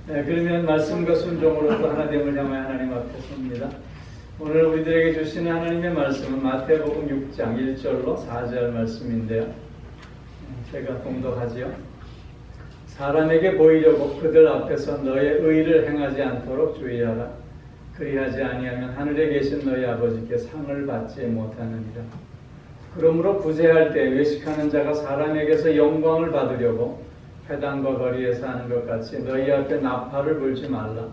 네, 그러면 말씀과 순종으로서 하나됨을 향하여 하나님 앞에 섭니다. 오늘 우리들에게 주시는 하나님의 말씀은 마태복음 6장 1절로 4절 말씀인데요. 제가 봉독하지요. 사람에게 보이려고 그들 앞에서 너의 의를 행하지 않도록 주의하라. 그리하지 아니하면 하늘에 계신 너희 아버지께 상을 받지 못하느니라. 그러므로 구제할 때 외식하는 자가 사람에게서 영광을 받으려고 회당과 거리에서 하는 것 같이 너희 앞에 나팔을 불지 말라.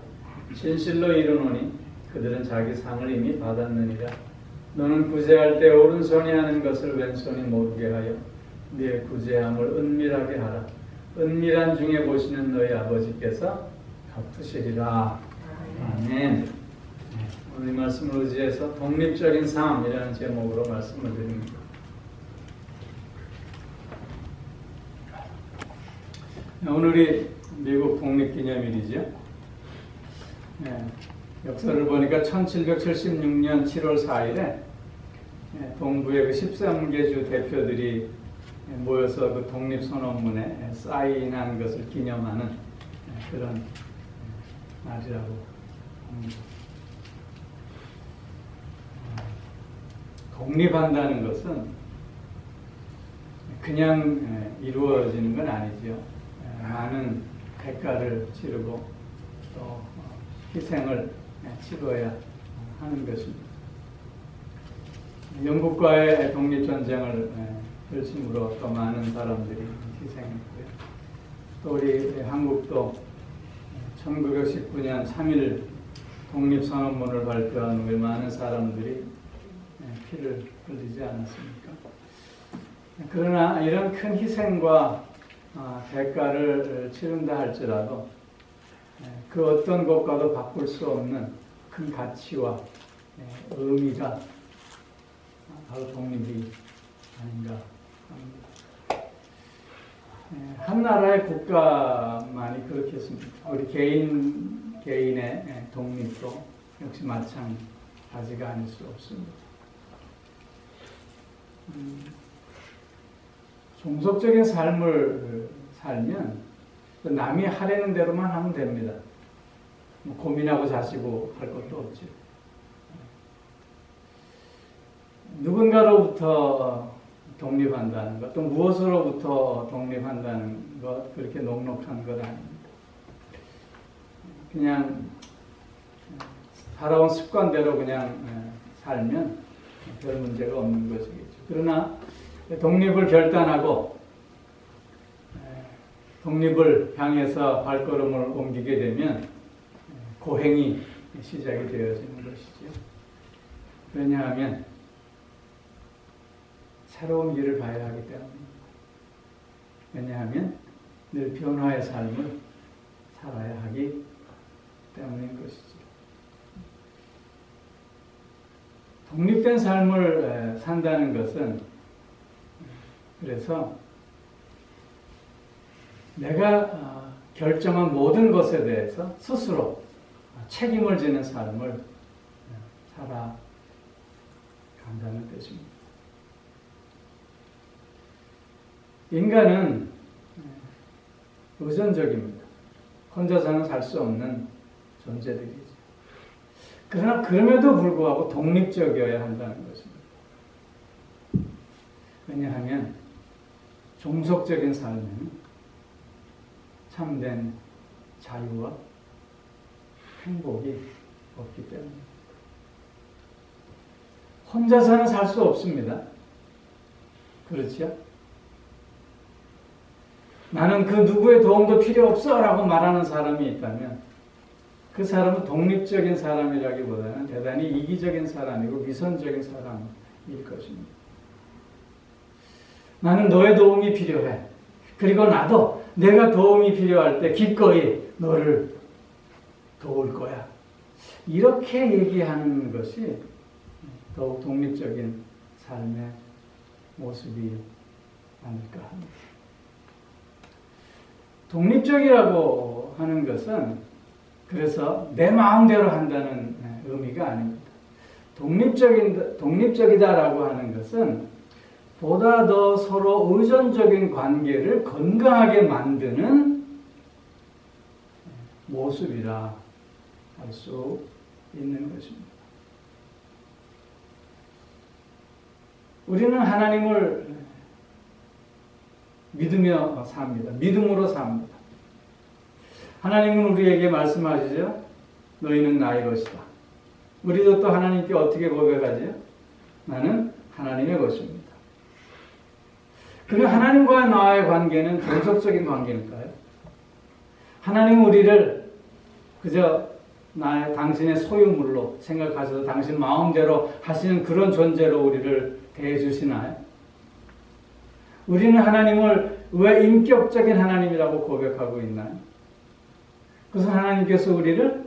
진실로 이르노니 그들은 자기 상을 이미 받았느니라. 너는 구제할 때 오른손이 하는 것을 왼손이 모르게 하여 네 구제함을 은밀하게 하라. 은밀한 중에 보시는 너희 아버지께서 갚으시리라. 아멘. 오늘 이 말씀을 의지해서 독립적인 삶이라는 제목으로 말씀을 드립니다. 오늘이 미국 독립기념일이죠. 역사를 보니까 1776년 7월 4일에 동부의 그 13개 주 대표들이 모여서 그 독립선언문에 사인한 것을 기념하는 그런 날이라고 합니다. 독립한다는 것은 그냥 이루어지는 건 아니죠. 많은 대가를 치르고 또 희생을 치러야 하는 것입니다. 영국과의 독립전쟁을 열심으로 또 많은 사람들이 희생했고요. 또 우리 한국도 1919년 3.1 독립선언문을 발표한 후에 많은 사람들이 피를 흘리지 않았습니까? 그러나 이런 큰 희생과 대가를 치른다 할지라도 그 어떤 것과도 바꿀 수 없는 큰 가치와 의미가 바로 독립이 아닌가 합니다. 한 나라의 국가만이 그렇겠습니까? 우리 개인의 독립도 역시 마찬가지가 아닐 수 없습니다. 종속적인 삶을 살면 남이 하려는 대로만 하면 됩니다. 고민하고 자시고 할 것도 없죠. 누군가로부터 독립한다는 것, 또 무엇으로부터 독립한다는 것, 그렇게 녹록한 것 아닙니다. 그냥 살아온 습관대로 그냥 살면 별 문제가 없는 것이겠죠. 그러나 독립을 결단하고 독립을 향해서 발걸음을 옮기게 되면 고행이 시작이 되어지는 것이죠. 왜냐하면 새로운 길을 가야 하기 때문입니다. 왜냐하면 늘 변화의 삶을 살아야 하기 때문인 것이죠. 독립된 삶을 산다는 것은 그래서 내가 결정한 모든 것에 대해서 스스로 책임을 지는 삶을 살아간다는 뜻입니다. 인간은 의존적입니다. 혼자서는 살 수 없는 존재들이죠. 그러나 그럼에도 불구하고 독립적이어야 한다는 것입니다. 왜냐하면 종속적인 삶에는 참된 자유와 행복이 없기 때문입니다. 혼자서는 살 수 없습니다. 그렇죠? 나는 그 누구의 도움도 필요 없어 라고 말하는 사람이 있다면 그 사람은 독립적인 사람이라기보다는 대단히 이기적인 사람이고 위선적인 사람일 것입니다. 나는 너의 도움이 필요해. 그리고 나도 내가 도움이 필요할 때 기꺼이 너를 도울 거야. 이렇게 얘기하는 것이 더욱 독립적인 삶의 모습이 아닐까 합니다. 독립적이라고 하는 것은 그래서 내 마음대로 한다는 의미가 아닙니다. 독립적이다라고 하는 것은 보다 더 서로 의존적인 관계를 건강하게 만드는 모습이라 할 수 있는 것입니다. 우리는 하나님을 믿으며 삽니다. 믿음으로 삽니다. 하나님은 우리에게 말씀하시죠. 너희는 나의 것이다. 우리도 또 하나님께 어떻게 고백하죠? 나는 하나님의 것입니다. 그럼 하나님과 나의 관계는 종속적인 관계일까요? 하나님은 우리를 그저 당신의 소유물로 생각하셔서 당신 마음대로 하시는 그런 존재로 우리를 대해주시나요? 우리는 하나님을 왜 인격적인 하나님이라고 고백하고 있나요? 그것은 하나님께서 우리를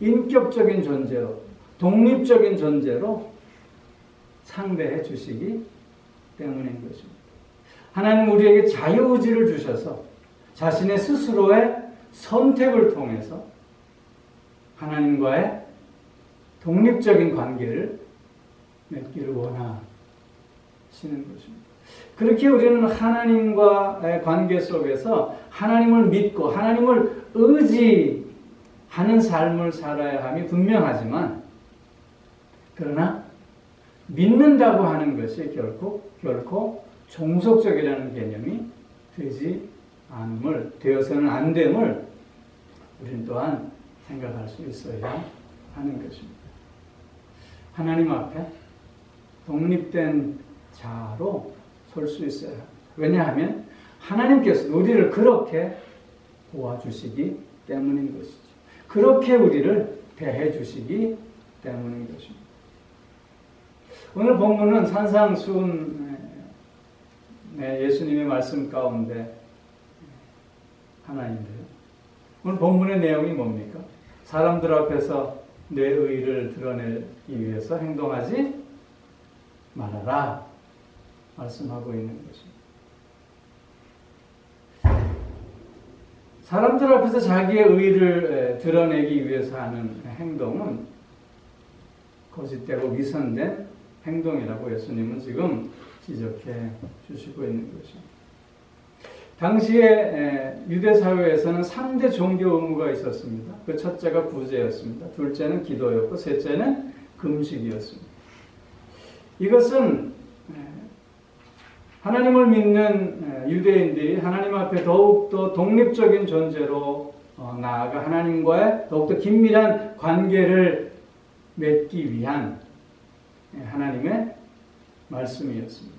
인격적인 존재로, 독립적인 존재로 상대해 주시기 때문인 것입니다. 하나님은 우리에게 자유의지를 주셔서 자신의 스스로의 선택을 통해서 하나님과의 독립적인 관계를 맺기를 원하시는 것입니다. 그렇게 우리는 하나님과의 관계 속에서 하나님을 믿고 하나님을 의지하는 삶을 살아야 함이 분명하지만, 그러나 믿는다고 하는 것이 결코 종속적이라는 개념이 되어서는 안 됨을 우리는 또한 생각할 수 있어야 하는 것입니다. 하나님 앞에 독립된 자로 설 수 있어야 합니다. 왜냐하면 하나님께서 우리를 그렇게 도와주시기 때문인 것이죠. 그렇게 우리를 대해 주시기 때문인 것입니다. 오늘 본문은 산상수훈 예수님의 말씀 가운데 하나인데요. 오늘 본문의 내용이 뭡니까? 사람들 앞에서 내 의를 드러내기 위해서 행동하지 말아라 말씀하고 있는 것입니다. 사람들 앞에서 자기의 의를 드러내기 위해서 하는 행동은 거짓되고 위선된 행동이라고 예수님은 지금 지적해 주시고 있는 것입니다. 당시에 유대 사회에서는 3대 종교 의무가 있었습니다. 그 첫째가 구제였습니다. 둘째는 기도였고 셋째는 금식이었습니다. 이것은 하나님을 믿는 유대인들이 하나님 앞에 더욱더 독립적인 존재로 나아가 하나님과의 더욱더 긴밀한 관계를 맺기 위한 하나님의 말씀이었습니다.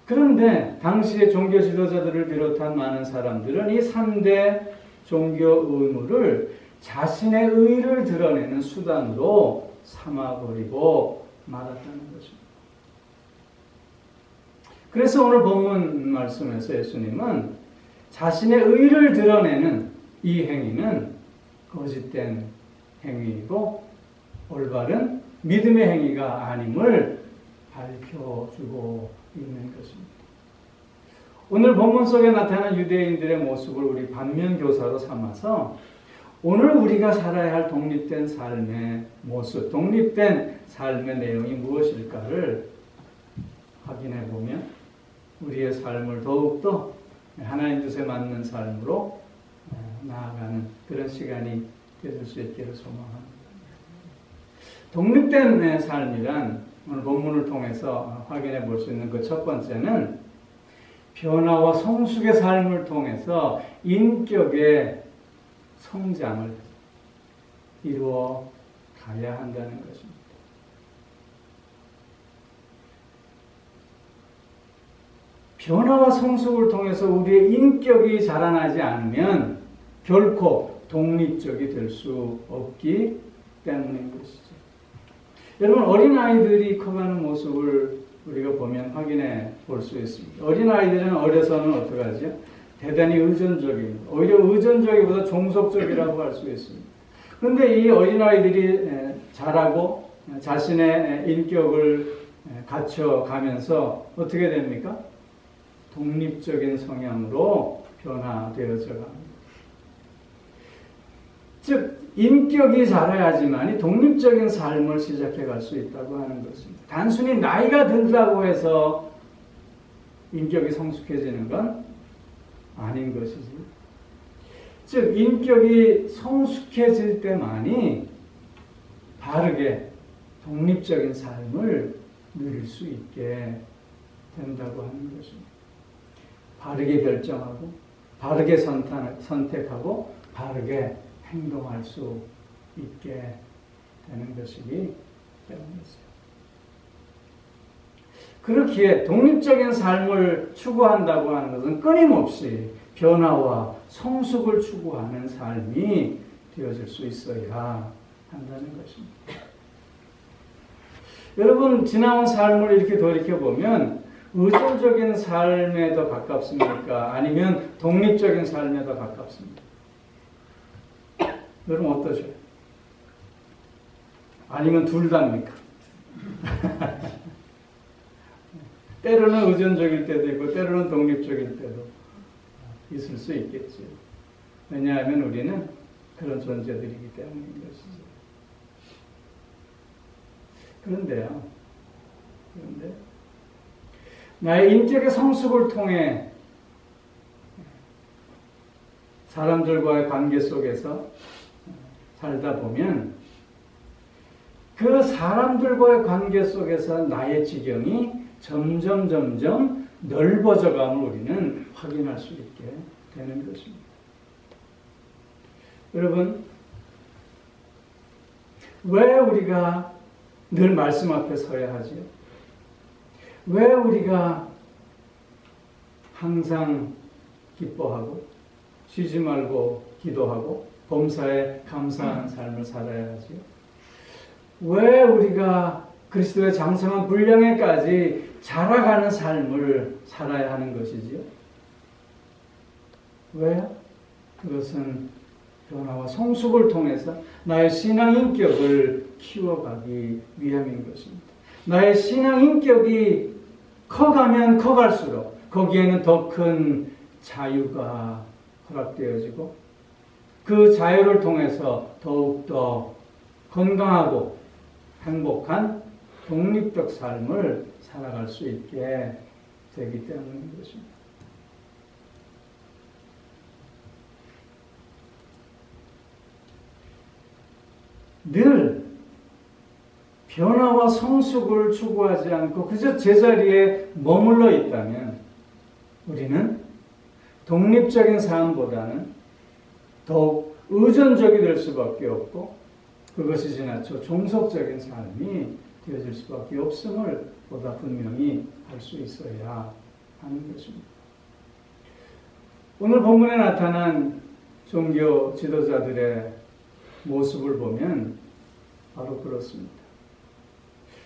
그런데 당시의 종교 지도자들을 비롯한 많은 사람들은 이 3대 종교 의무를 자신의 의를 드러내는 수단으로 삼아버리고 말았다는 것입니다. 그래서 오늘 본문 말씀에서 예수님은 자신의 의를 드러내는 이 행위는 거짓된 행위이고 올바른 믿음의 행위가 아님을 밝혀주고 있는 것입니다. 오늘 본문 속에 나타난 유대인들의 모습을 우리 반면교사로 삼아서 오늘 우리가 살아야 할 독립된 삶의 모습, 독립된 삶의 내용이 무엇일까를 확인해 보면 우리의 삶을 더욱더 하나님 뜻에 맞는 삶으로 나아가는 그런 시간이 되실 수 있기를 소망합니다. 독립된 삶이란 오늘 본문을 통해서 확인해 볼 수 있는 그 첫 번째는 변화와 성숙의 삶을 통해서 인격의 성장을 이루어 가야 한다는 것입니다. 변화와 성숙을 통해서 우리의 인격이 자라나지 않으면 결코 독립적이 될 수 없기 때문인 것이죠. 여러분, 어린아이들이 커가는 모습을 우리가 보면 확인해 볼 수 있습니다. 어린아이들은 어려서는 어떻게 하죠? 대단히 의존적입니다. 오히려 의존적이보다 종속적이라고 할 수 있습니다. 그런데 이 어린아이들이 자라고 자신의 인격을 갖춰가면서 어떻게 됩니까? 독립적인 성향으로 변화되어져 갑니다. 즉, 인격이 자라야지만이 독립적인 삶을 시작해 갈 수 있다고 하는 것입니다. 단순히 나이가 든다고 해서 인격이 성숙해지는 건 아닌 것이지. 즉 인격이 성숙해질 때만이 바르게 독립적인 삶을 누릴 수 있게 된다고 하는 것입니다. 바르게 결정하고 바르게 선택하고 바르게 행동할 수 있게 되는 것이기 때문이죠. 그렇기에 독립적인 삶을 추구한다고 하는 것은 끊임없이 변화와 성숙을 추구하는 삶이 되어질 수 있어야 한다는 것입니다. 여러분, 지나온 삶을 이렇게 돌이켜보면 의존적인 삶에 더 가깝습니까? 아니면 독립적인 삶에 더 가깝습니까? 여러분 어떠세요? 아니면 둘 다입니까? 때로는 의존적일 때도 있고 때로는 독립적일 때도 있을 수 있겠죠. 왜냐하면 우리는 그런 존재들이기 때문인 것이죠. 그런데 나의 인격의 성숙을 통해 사람들과의 관계 속에서 살다 보면 그 사람들과의 관계 속에서 나의 지경이 점점 넓어져감을 우리는 확인할 수 있게 되는 것입니다. 여러분, 왜 우리가 늘 말씀 앞에 서야 하지요? 왜 우리가 항상 기뻐하고 쉬지 말고 기도하고 범사에 감사하는 삶을 살아야 하지요? 왜 우리가 그리스도의 장성한 분량에까지 자라가는 삶을 살아야 하는 것이지요? 왜? 그것은 변화와 성숙을 통해서 나의 신앙 인격을 키워가기 위함인 것입니다. 나의 신앙 인격이 커가면 커갈수록 거기에는 더 큰 자유가 허락되어지고 그 자유를 통해서 더욱더 건강하고 행복한 독립적 삶을 살아갈 수 있게 되기 때문인 것입니다. 늘 변화와 성숙을 추구하지 않고 그저 제자리에 머물러 있다면 우리는 독립적인 삶보다는 더욱 의존적이 될 수밖에 없고 그것이 지나쳐 종속적인 삶이 되어질 수밖에 없음을 보다 분명히 알 수 있어야 하는 것입니다. 오늘 본문에 나타난 종교 지도자들의 모습을 보면 바로 그렇습니다.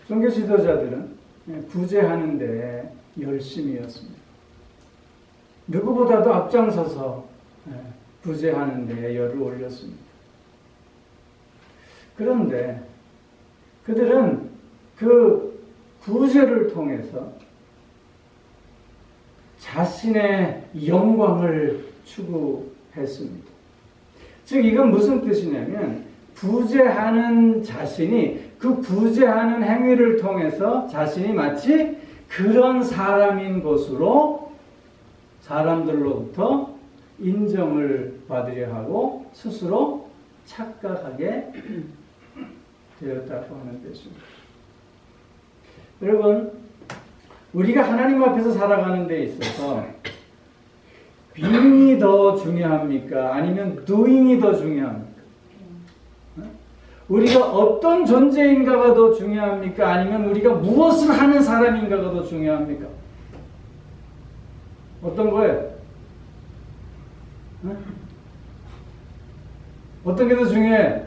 종교 지도자들은 구제하는 데 열심이었습니다. 누구보다도 앞장서서 구제하는 데 열을 올렸습니다. 그런데 그들은 그 구제를 통해서 자신의 영광을 추구했습니다. 즉 이건 무슨 뜻이냐면 구제하는 자신이 그 구제하는 행위를 통해서 자신이 마치 그런 사람인 것으로 사람들로부터 인정을 받으려 하고 스스로 착각하게 되었다고 하는 것입니다. 여러분, 우리가 하나님 앞에서 살아가는 데 있어서 being이 더 중요합니까? 아니면 doing이 더 중요합니까? 우리가 어떤 존재인가가 더 중요합니까? 아니면 우리가 무엇을 하는 사람인가가 더 중요합니까? 어떤 거예요? 어떤 게 더 중요해?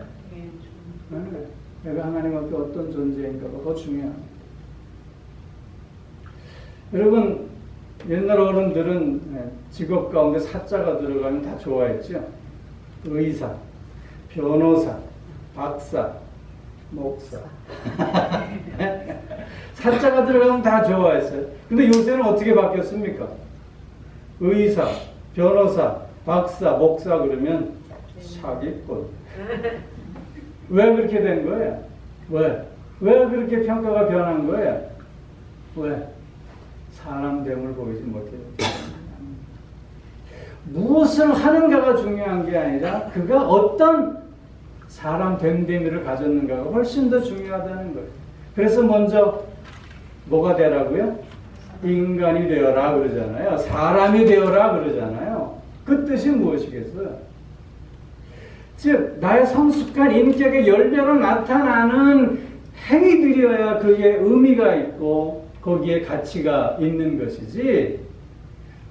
내가 하나님 앞에 어떤 존재인가가 더 중요합니다. 여러분, 옛날 어른들은 직업 가운데 사자가 들어가면 다 좋아했죠. 의사, 변호사, 박사, 목사. 사자가 들어가면 다 좋아했어요. 근데 요새는 어떻게 바뀌었습니까? 의사, 변호사, 박사, 목사 그러면 사기꾼. 왜 그렇게 된 거예요? 왜 그렇게 평가가 변한 거예요? 왜? 사람 됨을 보이지 못해요. 무엇을 하는가가 중요한 게 아니라 그가 어떤 사람 됨됨이를 가졌는가가 훨씬 더 중요하다는 거예요. 그래서 먼저 뭐가 되라고요? 인간이 되어라 그러잖아요. 사람이 되어라 그러잖아요. 그 뜻이 무엇이겠어요? 즉 나의 성숙한 인격의 열매로 나타나는 행위들이어야 그게 의미가 있고 거기에 가치가 있는 것이지,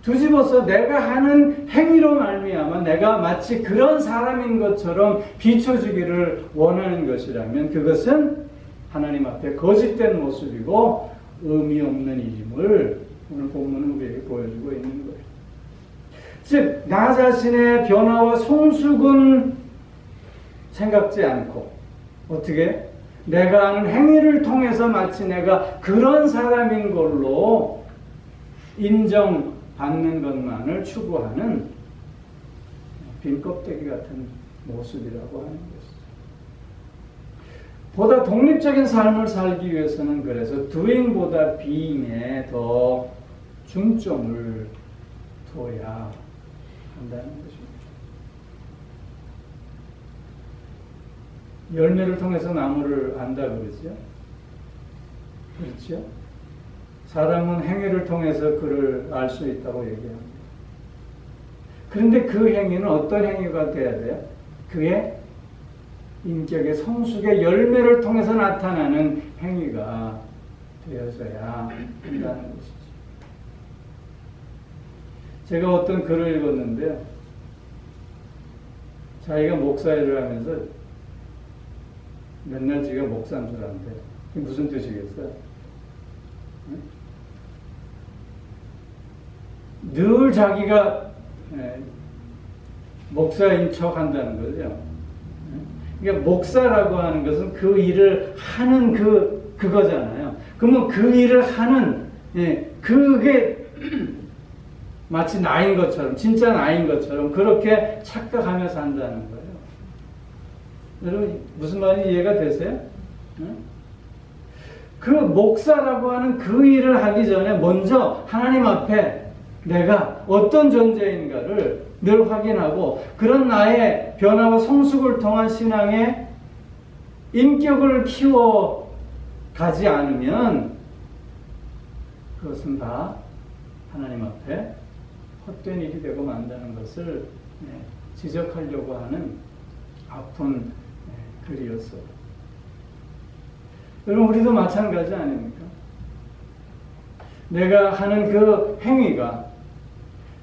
뒤집어서 내가 하는 행위로 말미암아 내가 마치 그런 사람인 것처럼 비춰주기를 원하는 것이라면 그것은 하나님 앞에 거짓된 모습이고 의미 없는 일임을 오늘 본문은 우리에게 보여주고 있는 거예요. 즉 나 자신의 변화와 성숙은 생각지 않고 어떻게 내가 하는 행위를 통해서 마치 내가 그런 사람인 걸로 인정받는 것만을 추구하는 빈 껍데기 같은 모습이라고 하는 것이죠. 보다 독립적인 삶을 살기 위해서는 그래서 doing보다 being에 더 중점을 둬야 한다는 것입니다. 열매를 통해서 나무를 안다 그러죠. 그렇죠? 사람은 행위를 통해서 그를 알 수 있다고 얘기합니다. 그런데 그 행위는 어떤 행위가 돼야 돼요? 그의 인격의 성숙의 열매를 통해서 나타나는 행위가 되어져야 한다는 것이죠. 제가 어떤 글을 읽었는데요. 자기가 목사 일을 하면서 맨날 지가 목사인 줄 아는데 그게 무슨 뜻이겠어요? 늘 자기가 목사인 척 한다는 거죠. 그러니까 목사라고 하는 것은 그 일을 하는 그거잖아요. 그러면 그 일을 하는, 그게 마치 나인 것처럼, 진짜 나인 것처럼 그렇게 착각하면서 한다는 거예요. 여러분, 무슨 말인지 이해가 되세요? 그 목사라고 하는 그 일을 하기 전에 먼저 하나님 앞에 내가 어떤 존재인가를 늘 확인하고 그런 나의 변화와 성숙을 통한 신앙의 인격을 키워 가지 않으면 그것은 다 하나님 앞에 헛된 일이 되고 만다는 것을 지적하려고 하는 아픈 글이었어요. 여러분, 우리도 마찬가지 아닙니까? 내가 하는 그 행위가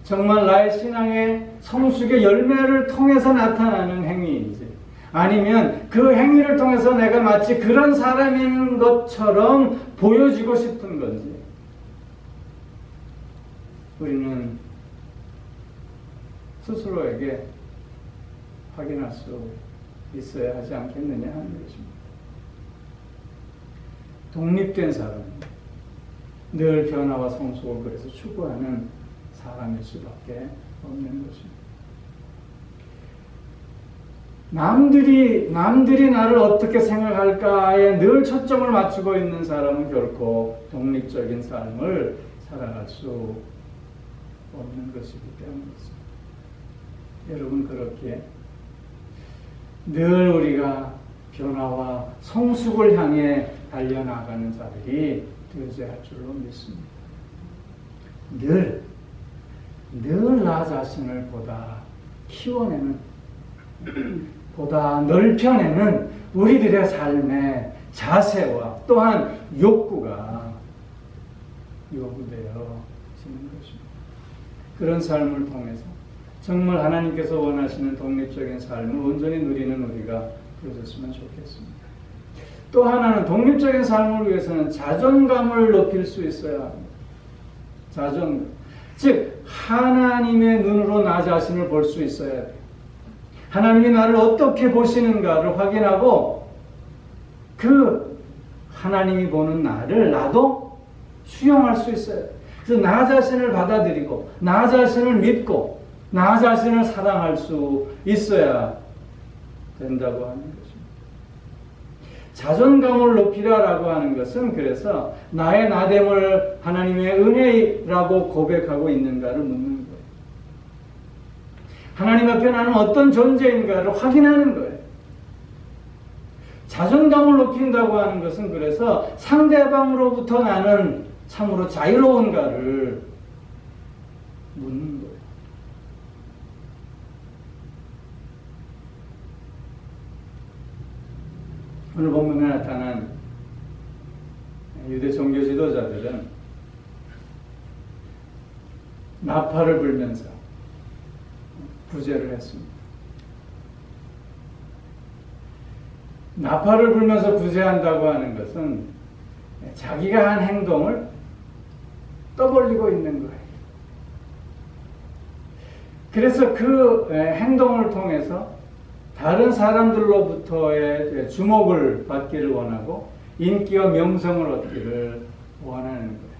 정말 나의 신앙의 성숙의 열매를 통해서 나타나는 행위인지, 아니면 그 행위를 통해서 내가 마치 그런 사람인 것처럼 보여지고 싶은 건지, 우리는 스스로에게 확인할 수 있어야 하지 않겠느냐 하는 것입니다. 독립된 사람은 늘 변화와 성숙을 그래서 추구하는 사람일 수밖에 없는 것입니다. 남들이 나를 어떻게 생각할까에 늘 초점을 맞추고 있는 사람은 결코 독립적인 삶을 살아갈 수 없는 것이기 때문입니다. 여러분, 그렇게 늘 우리가 변화와 성숙을 향해 달려나가는 자들이 되어야 할 줄로 믿습니다. 늘 나 자신을 보다 키워내는, 보다 넓혀내는 우리들의 삶의 자세와 또한 욕구가 요구되어지는 것입니다. 그런 삶을 통해서 정말 하나님께서 원하시는 독립적인 삶을 온전히 누리는 우리가 되어졌으면 좋겠습니다. 또 하나는 독립적인 삶을 위해서는 자존감을 높일 수 있어야 합니다. 자존감. 즉 하나님의 눈으로 나 자신을 볼 수 있어야 돼요. 하나님이 나를 어떻게 보시는가를 확인하고 그 하나님이 보는 나를 나도 수용할 수 있어요. 그래서 나 자신을 받아들이고 나 자신을 믿고 나 자신을 사랑할 수 있어야 된다고 하는 것입니다. 자존감을 높이라라고 하는 것은 그래서 나의 나됨을 하나님의 은혜라고 고백하고 있는가를 묻는 거예요. 하나님 앞에 나는 어떤 존재인가를 확인하는 거예요. 자존감을 높인다고 하는 것은 그래서 상대방으로부터 나는 참으로 자유로운가를 묻는 거예요. 오늘 본문에 나타난 유대 종교 지도자들은 나팔을 불면서 구제를 했습니다. 나팔을 불면서 구제한다고 하는 것은 자기가 한 행동을 떠벌리고 있는 거예요. 그래서 그 행동을 통해서 다른 사람들로부터의 주목을 받기를 원하고 인기와 명성을 얻기를 원하는 거예요.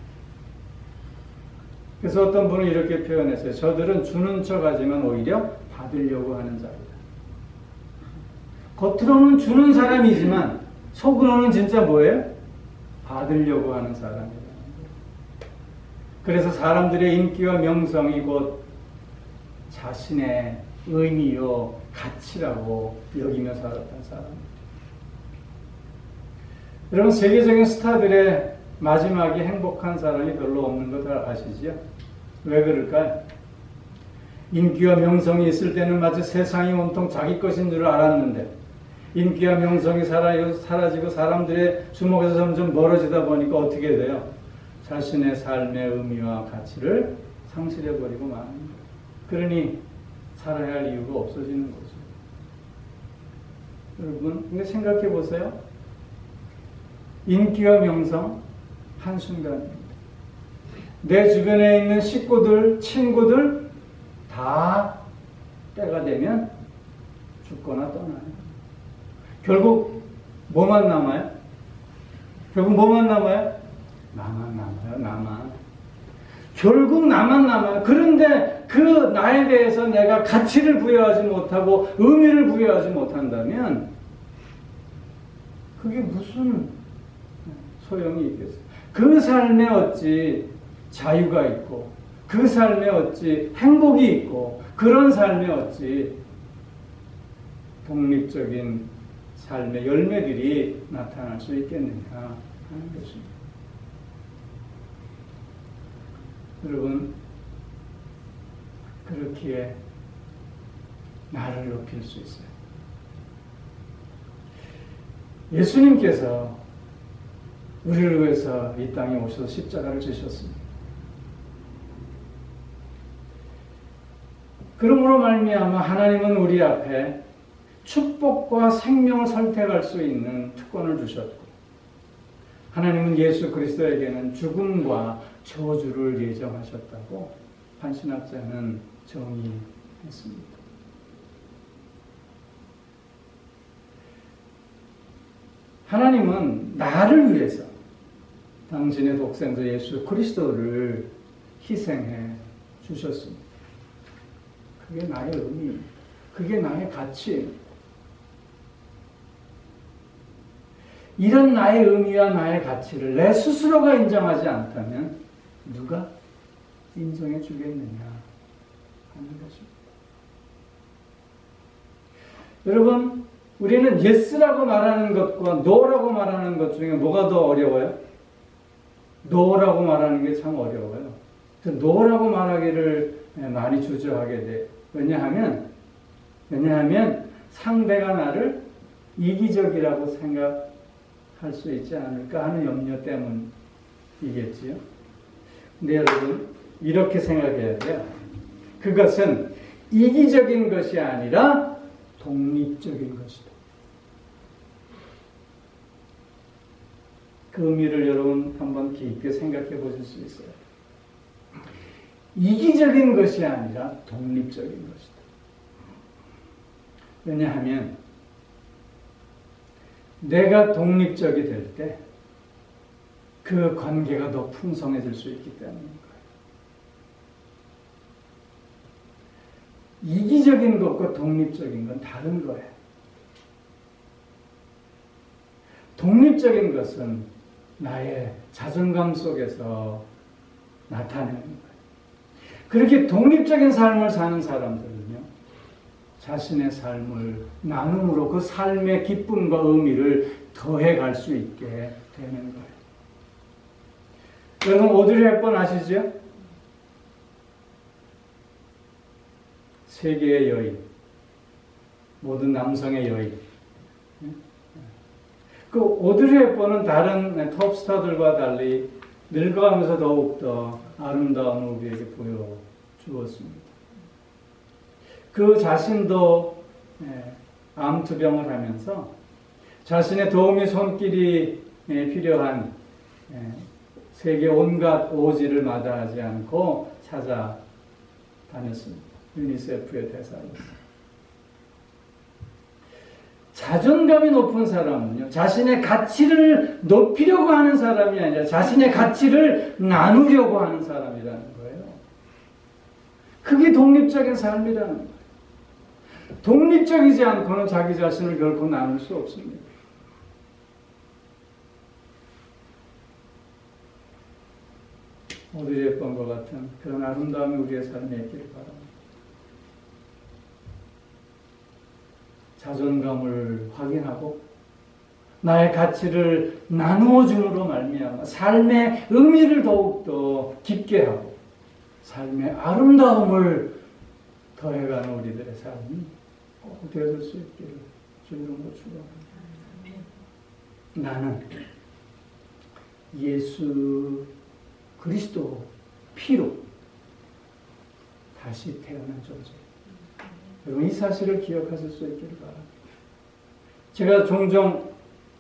그래서 어떤 분은 이렇게 표현했어요. 저들은 주는 척하지만 오히려 받으려고 하는 자이다. 겉으로는 주는 사람이지만 속으로는 진짜 뭐예요? 받으려고 하는 사람이다. 그래서 사람들의 인기와 명성이 곧 자신의 의미요 가치라고 여기며 살았던 사람입니다. 여러분, 세계적인 스타들의 마지막이 행복한 사람이 별로 없는 거 다 아시죠? 왜 그럴까요? 인기와 명성이 있을 때는 마치 세상이 온통 자기 것인 줄 알았는데 인기와 명성이 사라지고 사람들의 주목에서 점점 멀어지다 보니까 어떻게 돼요? 자신의 삶의 의미와 가치를 상실해버리고 마는 거예요. 그러니 살아야 할 이유가 없어지는 거죠. 여러분, 근데 생각해 보세요. 인기와 명성, 한순간입니다. 내 주변에 있는 식구들, 친구들 다 때가 되면 죽거나 떠나요. 결국 뭐만 남아요? 결국 뭐만 남아요? 나만 남아요, 나만. 결국 나만 남아요. 그런데 그 나에 대해서 내가 가치를 부여하지 못하고 의미를 부여하지 못한다면 그게 무슨 소용이 있겠어요? 그 삶에 어찌 자유가 있고 그 삶에 어찌 행복이 있고 그런 삶에 어찌 독립적인 삶의 열매들이 나타날 수 있겠느냐 하는 것입니다. 여러분, 그렇기에 나를 높일 수 있어요. 예수님께서 우리를 위해서 이 땅에 오셔서 십자가를 지셨습니다. 그러므로 말미암아 하나님은 우리 앞에 축복과 생명을 선택할 수 있는 특권을 주셨고 하나님은 예수 그리스도에게는 죽음과 저주를 예정하셨다고 판신학자는 정의했습니다. 하나님은 나를 위해서 당신의 독생자 예수 그리스도를 희생해 주셨습니다. 그게 나의 의미입니다. 그게 나의 가치입니다. 이런 나의 의미와 나의 가치를 내 스스로가 인정하지 않다면 누가 인정해 주겠느냐 하는 것입니다. 여러분, 우리는 yes라고 말하는 것과 no라고 말하는 것 중에 뭐가 더 어려워요? no라고 말하는 게 참 어려워요. no라고 말하기를 많이 주저하게 돼요. 왜냐하면 상대가 나를 이기적이라고 생각할 수 있지 않을까 하는 염려 때문이겠지요. 근데 여러분, 이렇게 생각해야 돼요. 그것은 이기적인 것이 아니라 독립적인 것이다. 그 의미를 여러분 한번 깊게 생각해 보실 수 있어요. 이기적인 것이 아니라 독립적인 것이다. 왜냐하면 내가 독립적이 될 때 그 관계가 더 풍성해질 수 있기 때문인 거예요. 이기적인 것과 독립적인 건 다른 거예요. 독립적인 것은 나의 자존감 속에서 나타내는 거예요. 그렇게 독립적인 삶을 사는 사람들은요, 자신의 삶을 나눔으로 그 삶의 기쁨과 의미를 더해갈 수 있게 되는 거예요. 여러분 오드리 헵번 아시죠? 세계의 여인, 모든 남성의 여인. 그 오드리 헵번은 다른 톱스타들과 달리 늙어가면서 더욱더 아름다움을 우리에게 보여주었습니다. 그 자신도 암투병을 하면서 자신의 도움이 손길이 필요한 세계 온갖 오지를 마다하지 않고 찾아다녔습니다. 유니세프의 대사였습니다. 자존감이 높은 사람은요, 자신의 가치를 높이려고 하는 사람이 아니라 자신의 가치를 나누려고 하는 사람이라는 거예요. 그게 독립적인 삶이라는 거예요. 독립적이지 않고는 자기 자신을 결코 나눌 수 없습니다. 오드리 헵번과 같은 그런 아름다움이 우리의 삶에 있기를 바랍니다. 자존감을 확인하고 나의 가치를 나누어 줌으로 말미암아 삶의 의미를 더욱더 깊게 하고 삶의 아름다움을 더해가는 우리들의 삶이 꼭 되어질 수 있기를 주님으로 축원합니다. 나는 예수 그리스도 피로 다시 태어난 존재. 여러분 이 사실을 기억하실 수 있기를 바랍니다. 제가 종종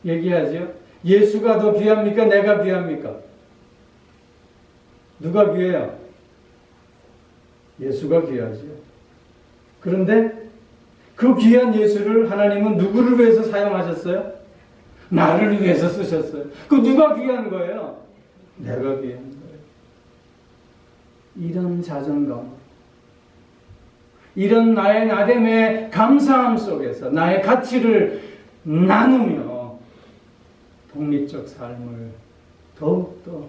얘기하죠. 예수가 더 귀합니까? 내가 귀합니까? 누가 귀해요? 예수가 귀하죠. 그런데 그 귀한 예수를 하나님은 누구를 위해서 사용하셨어요? 나를 위해서 쓰셨어요. 그 누가 귀한 거예요? 내가 귀한 거예요. 이런 자존감, 이런 나의 나됨의 감사함 속에서 나의 가치를 나누며 독립적 삶을 더욱더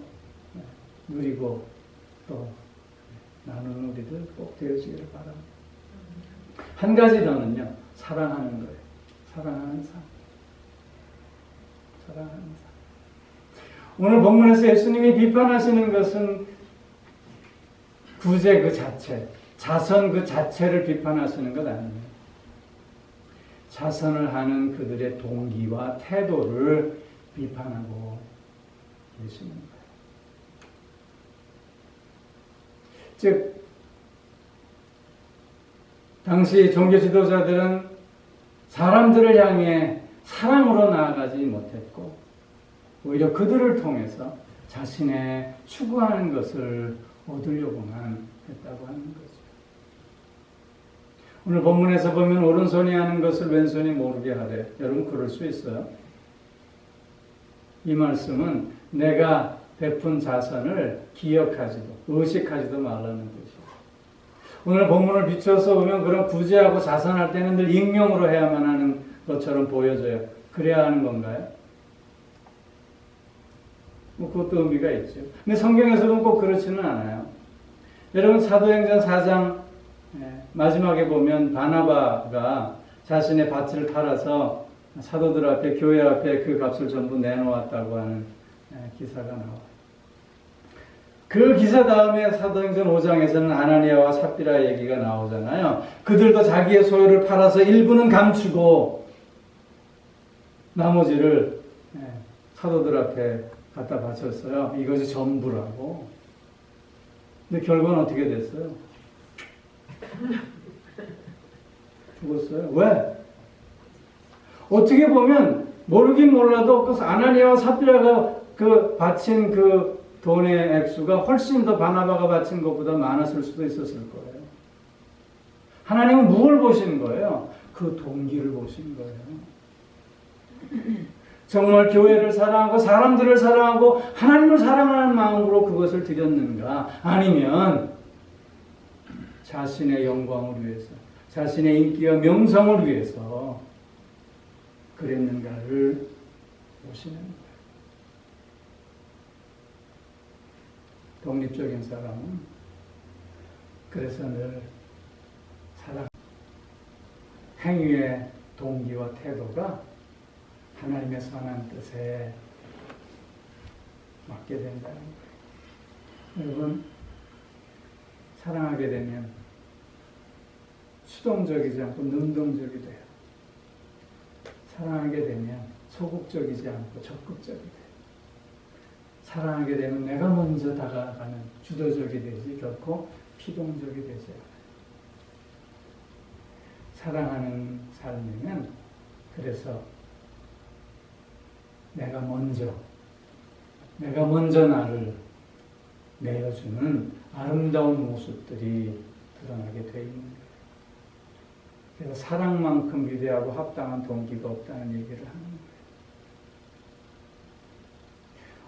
누리고 또 나누는 우리들 꼭 되어지기를 바랍니다. 한 가지 더는요, 사랑하는 거예요. 사랑하는 삶. 사랑하는 삶. 오늘 본문에서 예수님이 비판하시는 것은 구제 그 자체, 자선 그 자체를 비판하시는 것 아닙니다. 자선을 하는 그들의 동기와 태도를 비판하고 계시는 거예요. 즉, 당시 종교 지도자들은 사람들을 향해 사랑으로 나아가지 못했고 오히려 그들을 통해서 자신의 추구하는 것을 얻으려고만 했다고 하는 거죠. 오늘 본문에서 보면 오른손이 하는 것을 왼손이 모르게 하래. 여러분 그럴 수 있어요? 이 말씀은 내가 베푼 자선을 기억하지도 의식하지도 말라는 것이에요. 오늘 본문을 비춰서 보면 그런 구제하고 자선할 때는 늘 익명으로 해야만 하는 것처럼 보여져요. 그래야 하는 건가요? 그것도 의미가 있죠. 근데 성경에서는 꼭 그렇지는 않아요. 여러분 사도행전 4장 마지막에 보면 바나바가 자신의 밭을 팔아서 사도들 앞에 교회 앞에 그 값을 전부 내놓았다고 하는 기사가 나와요. 그 기사 다음에 사도행전 5장에서는 아나니아와 삽비라 얘기가 나오잖아요. 그들도 자기의 소유를 팔아서 일부는 감추고 나머지를 사도들 앞에 갖다 바쳤어요. 이것이 전부라고. 근데 결과는 어떻게 됐어요? 죽었어요. 왜? 어떻게 보면 모르긴 몰라도 그 아나니아와 삽비라가 그 바친 그 돈의 액수가 훨씬 더 바나바가 바친 것보다 많았을 수도 있었을 거예요. 하나님은 무엇을 보시는 거예요? 그 동기를 보시는 거예요. 정말 교회를 사랑하고 사람들을 사랑하고 하나님을 사랑하는 마음으로 그것을 드렸는가? 아니면 자신의 영광을 위해서, 자신의 인기와 명성을 위해서 그랬는가를 보시는 거예요. 독립적인 사람은 그래서 늘 사랑. 행위의 동기와 태도가 하나님의 선한 뜻에 맞게 된다는 거예요. 여러분, 사랑하게 되면 수동적이지 않고 능동적이 돼요. 사랑하게 되면 소극적이지 않고 적극적이 돼요. 사랑하게 되면 내가 먼저 다가가는 주도적이 되지 결코 피동적이 되지 않아요. 사랑하는 삶이면 그래서 내가 먼저 나를 내어주는 아름다운 모습들이 드러나게 되어 있는 거예요. 그래서 사랑만큼 위대하고 합당한 동기가 없다는 얘기를 하는 거예요.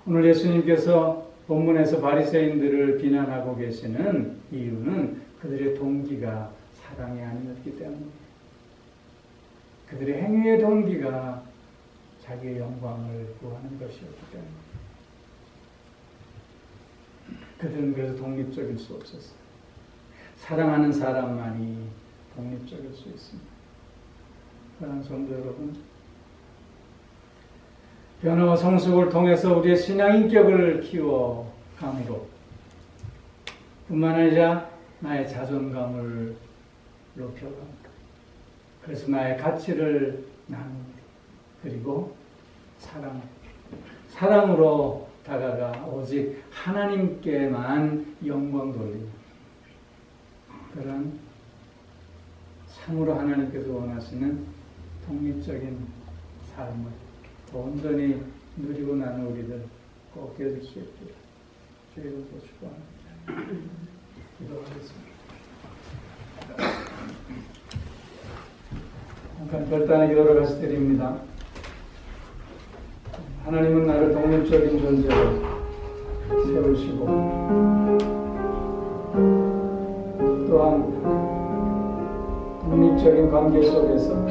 오늘 예수님께서 본문에서 바리새인들을 비난하고 계시는 이유는 그들의 동기가 사랑이 아니었기 때문입니다. 그들의 행위의 동기가 자기의 영광을 구하는 것이었기 때문입니다. 그들은 그래서 독립적일 수 없었어요. 사랑하는 사람만이 독립적일 수 있습니다. 사랑하는 성도 여러분, 변화와 성숙을 통해서 우리의 신앙 인격을 키워감으로 뿐만 아니라 나의 자존감을 높여갑니다. 그래서 나의 가치를 나눕니다. 그리고 사랑으로 다가가 오직 하나님께만 영광 돌리는 그런 참으로 하나님께서 원하시는 독립적인 삶을 온전히 누리고 나는 우리들 꼭 되어질 수 있기를 주의로 축복합니다. 기도하겠습니다. 잠깐 결단의 기도를 같이 드립니다. 하나님은 나를 독립적인 존재로 세우시고 또한 독립적인 관계 속에서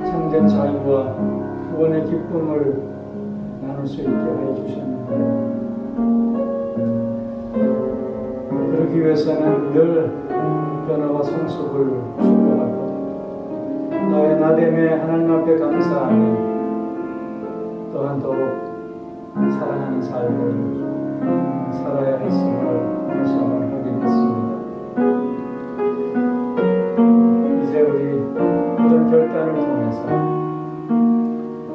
참된 자유와 구원의 기쁨을 나눌 수 있게 해주셨는데 그러기 위해서는 늘 변화와 성숙을 축복하고 나의 나됨에 하나님 앞에 감사하니 또한 더욱 사랑하는 삶을 살아야 했음을 다시 한번 확인했습니다. 이제 우리 이런 결단을 통해서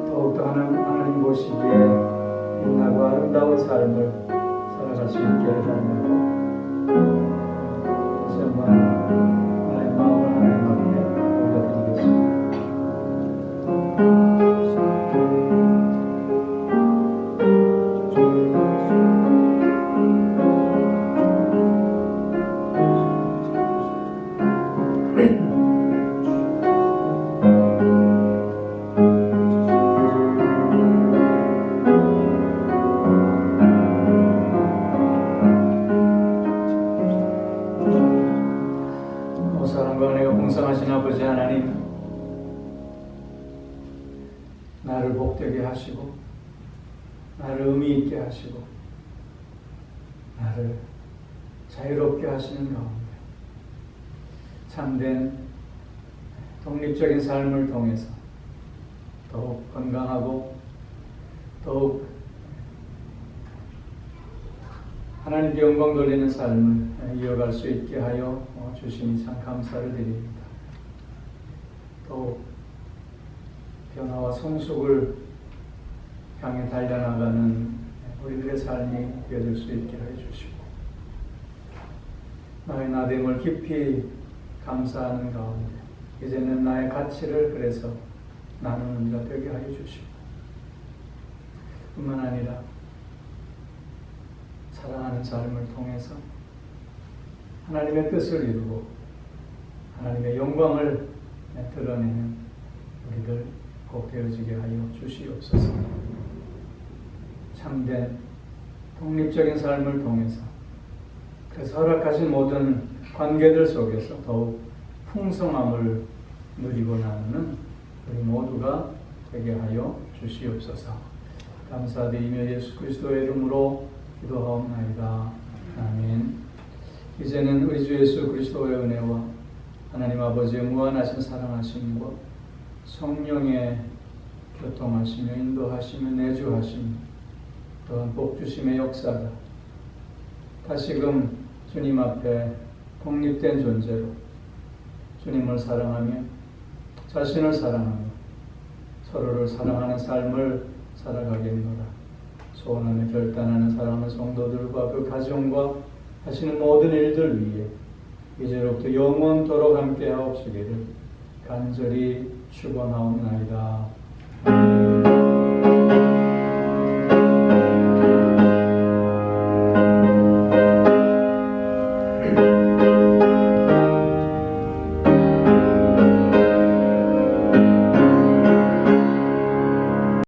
더욱더 하나님 보시기에 빛나고 아름다운 삶을 살아갈 수 있게 해달라고 다시 한번 나의 마음을 하나님 앞에 올려드리겠습니다. 사랑과 은혜가 공성하신 아버지 하나님, 나를 복되게 하시고 나를 의미 있게 하시고 나를 자유롭게 하시는 가운데 참된 독립적인 삶을 통해서 더욱 건강하고 더욱 하나님께 영광 돌리는 삶을 이어갈 수 있게 하여 주시니 참 감사를 드립니다. 더욱 변화와 성숙을 향해 달려나가는 우리들의 삶이 되어질 수 있게 해 주시고 나의 나됨을 깊이 감사하는 가운데 이제는 나의 가치를 그래서 나누는 자 되게 하여 주시고 뿐만 아니라 사랑하는 삶을 통해서 하나님의 뜻을 이루고 하나님의 영광을 드러내는 우리들 꼭 되어지게 하여 주시옵소서. 참된 독립적인 삶을 통해서 그래서 허락하신 모든 관계들 속에서 더욱 풍성함을 누리고 나누는 우리 모두가 되게 하여 주시옵소서. 감사드리며 예수 그리스도의 이름으로 기도하옵나이다. 아멘. 이제는 우리 주 예수 그리스도의 은혜와 하나님 아버지의 무한하신 사랑하심과 성령의 교통하시며 인도하시며 내주하시며 또한 복주심의 역사가 다시금 주님 앞에 독립된 존재로 주님을 사랑하며 자신을 사랑하며 서로를 사랑하는 삶을 살아가겠노라. 소원하며 결단하는 사랑하는 성도들과 그 가정과 하시는 모든 일들 위해 이제로부터 영원토록 함께 하옵시기를 간절히 축원하옵나이다. 아멘.